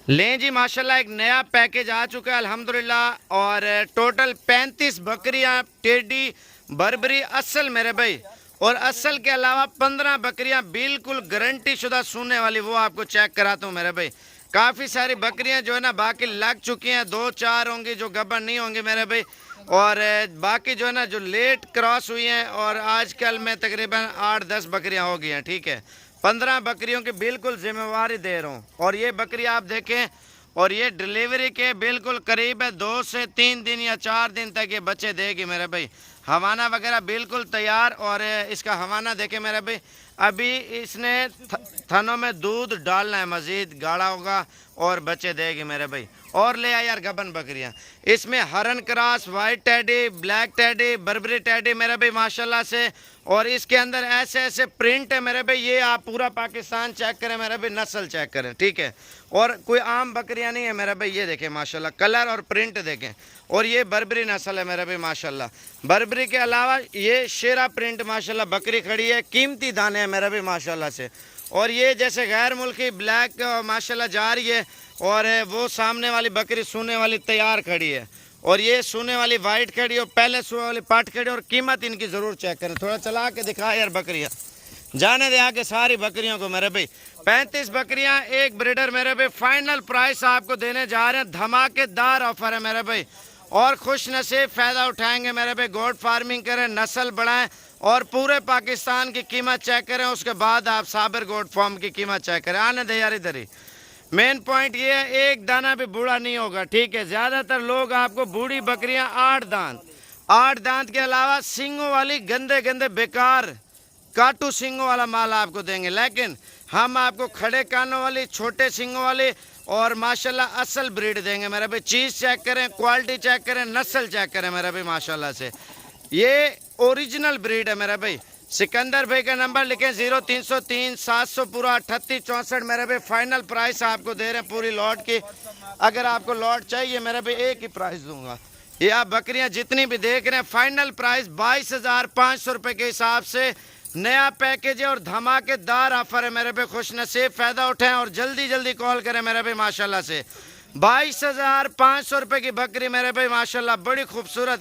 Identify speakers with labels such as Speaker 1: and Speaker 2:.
Speaker 1: लें जी माशाल्लाह एक नया पैकेज आ चुका है अल्हम्दुलिल्लाह। और टोटल 35 बकरियां टेडी बर्बरी असल मेरे भाई, और असल के अलावा 15 बकरियां बिल्कुल गारंटी शुदा सूने वाली, वो आपको चेक कराता हूँ मेरे भाई। काफ़ी सारी बकरियां जो है ना बाकी लग चुकी हैं, 2-4 होंगी जो गब्बर नहीं होंगे मेरे भाई, और बाकी जो है ना जो लेट क्रॉस हुई हैं, और आजकल में तकरीबन 8-10 बकरियां हो गई हैं। ठीक है, 15 बकरियों की बिल्कुल जिम्मेवारी दे रहा हूँ। और ये बकरी आप देखें, और ये डिलीवरी के बिल्कुल करीब है, 2 से 3 दिन या 4 दिन तक ये बच्चे देगी मेरे भाई। हवाना वगैरह बिल्कुल तैयार, और इसका हवाना देखें मेरे भाई, अभी इसने थनों में दूध डालना है, मज़ीद गाढ़ा होगा और बच्चे देगी मेरे भाई। और ले आए यार गबन बकरियां, इसमें हरन cross, white teddy, black teddy, Barbari teddy मेरे भाई माशाल्लाह से। और इसके अंदर ऐसे ऐसे प्रिंट है मेरे भाई, ये आप पूरा पाकिस्तान चेक करें मेरे भाई, नस्ल चेक करें। ठीक है, और कोई आम बकरियां नहीं है मेरे भाई, ये देखें माशाल्लाह कलर और प्रिंट देखें। और ये बर्बरी नस्ल है मेरे भाई माशाल्लाह। बर्बरी के अलावा ये शेरा प्रिंट माशाल्लाह बकरी खड़ी है, कीमती दाने हैं मेरे भाई माशाल्लाह से। और ये जैसे गैर मुल्की ब्लैक माशाल्लाह जा रही है, और वो सामने वाली बकरी सूने वाली तैयार खड़ी है, और ये सूने वाली वाइट खड़ी है, और पहले सूने वाली पाट खड़ी है। और कीमत इनकी ज़रूर चेक करें, थोड़ा चला के दिखा यार बकरियाँ, जाने दे आके सारी बकरियों को मेरे भाई। 35 बकरियां एक ब्रीडर मेरे भाई, फाइनल प्राइस आपको देने जा रहे हैं, धमाकेदार ऑफर है मेरे भाई। और खुश नसीब फ़ायदा उठाएंगे मेरे भाई। गोट फार्मिंग करें, नस्ल बढ़ाएं, और पूरे पाकिस्तान की कीमत चेक करें, उसके बाद आप साबर गोट फार्म की कीमत चेक करें। आने दे यार इधर ही। मेन पॉइंट ये है, एक दाना भी बूढ़ा नहीं होगा। ठीक है, ज़्यादातर लोग आपको बूढ़ी बकरियां 8 दांत के अलावा सींगों वाली गंदे गंदे बेकार काटू सींगों वाला माल आपको देंगे, लेकिन हम आपको खड़े कानों वाली, छोटे सींगों वाली, और माशाल्लाह असल ब्रीड देंगे मेरे भाई। चीज़ चेक करें, क्वालिटी चेक करें, नस्ल चेक करें मेरे भाई माशाल्लाह से। ये ओरिजिनल ब्रीड है मेरे भाई। सिकंदर भाई का नंबर लिखें 0303 700 पूरा 3864 मेरे भाई। फाइनल प्राइस आपको दे रहे हैं पूरी लॉट की। अगर आपको लॉट चाहिए मेरे भाई, एक ही प्राइस दूंगा। ये आप बकरियां जितनी भी देख रहे हैं, फाइनल प्राइस 22,500 रुपये के हिसाब से नया पैकेज है, और धमाकेदार ऑफर है मेरे पे। खुश नसीब फ़ायदा उठाएं और जल्दी जल्दी कॉल करें मेरे पे माशाल्लाह से। 22,500 रुपये की बकरी मेरे भाई माशाल्लाह, बड़ी खूबसूरत